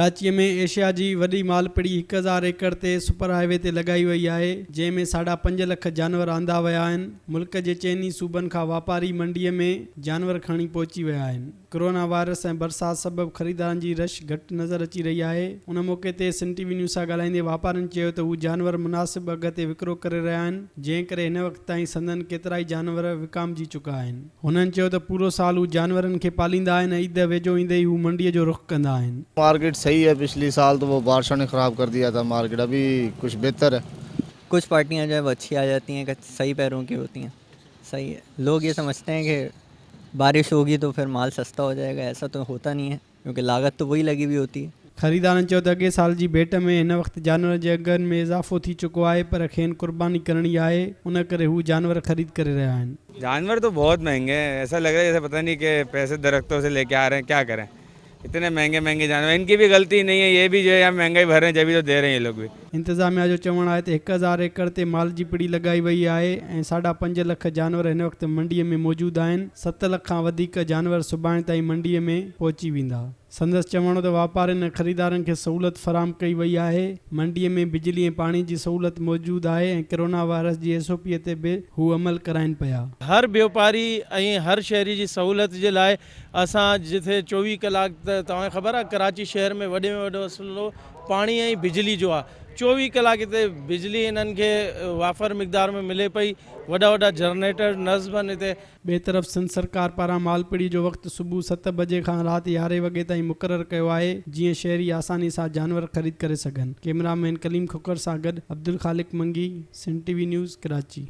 कराची में एशिया जी वॾी मालपड़ी 1000 एकड़ ते सुपर हाईवे ते लॻाई वई आहे, जंहिंमें 5.5 लख जानवर आंदा विया आहिनि। मुल्क जे चइनी सूबनि खां वापारी मंडीअ में जानवर खणी पहुची विया आहिनि। कोरोना वायरस ऐं बरसात सबबि ख़रीदारनि जी रश घटि नज़र अची रही आहे। उन मौक़े ते सन टीवी न्यूज़ सां ॻाल्हाईंदे वापारिनि चयो त हू जानवर मुनासिब अघ ते विकिरो करे रहिया आहिनि, जंहिं करे हिन वक़्त ताईं संदन केतिरा ई जानवर विकामजी चुका आहिनि। हुननि चयो त पूरो साल हू जानवरनि खे पालींदा आहिनि ऐं ईद वेझो ईंदे ई हू मंडीअ जो रुख़ कंदा आहिनि। मार्केट सही है, पिछली साल तो वो बारिशों ने ख़राब कर दिया था मार्केट, अभी कुछ बेहतर है। कुछ पार्टियां जो है वो अच्छी आ जाती हैं, सही पैरों की होती हैं, सही है। लोग ये समझते हैं कि बारिश होगी तो फिर माल सस्ता हो जाएगा, ऐसा तो होता नहीं है, क्योंकि लागत तो वही लगी हुई होती है। ख़रीदारनि चयो त अॻे साल जी भेट में हिन वक़्तु जानवर जे अघनि में इज़ाफ़ो थी चुको आहे, पर खेनि क़ुर्बानी करणी आहे, उन करे हू जानवर ख़रीद करे रहिया आहिनि। जानवर तो बहुत महंगे हैं, ऐसा लग रहा है जैसे पता नहीं कि पैसे दरख्तों से लेके आ रहे हैं, क्या करें। इतने महंगे महंगे जानवर, इनकी भी गलती नहीं है, ये भी जो है महंगाई भर रहे हैं, जब भी तो दे रहे हैं ये लोग भी। इंतज़ामिया जो चवणु आहे त 1000 एकड़ ते माल जी पिड़ी लॻाई वई आहे ऐं 5.5 लख जानवर हिन वक़्तु मंडीअ में मौजूदु आहिनि। 7 लख खां वधीक जानवर सुभाणे ताईं मंडीअ में पहुची वेंदा। संदसि चवणु त वापारियुनि ऐं ख़रीदारनि खे सहूलियत फराहम कई वई आहे। मंडीअ में बिजली ऐं पाणी जी सहूलियत मौजूदु आहे ऐं कोरोना वायरस जी SOP ते बि हू अमल कराइनि पिया। हर व्यापारी ऐं हर शहरी जी सहूलियत जे लाइ असां जिथे 24 कलाक त तव्हांखे ख़बर आहे कराची शहर में वॾे में वॾो मसइलो पाणी ऐं बिजली जो आहे। 24 कलाक हिते बिजली इन्हनि खे वाफ़र मिक़दार में मिले पई, वॾा वॾा जनरेटर नस्ब आहिनि हिते। ॿिए तरफ़ सिंध सरकार पारां मालपड़ी जो वक़्तु सुबुह 7 बजे खां राति 11 वॻे ताईं मुक़ररु कयो आहे, जीअं शहरी आसानी सां जानवर ख़रीद करे सघनि। कैमरामैन कलीम खुकर सां गॾु अब्दुल ख़ालिक मंगी, सन टीवी न्यूज़, कराची।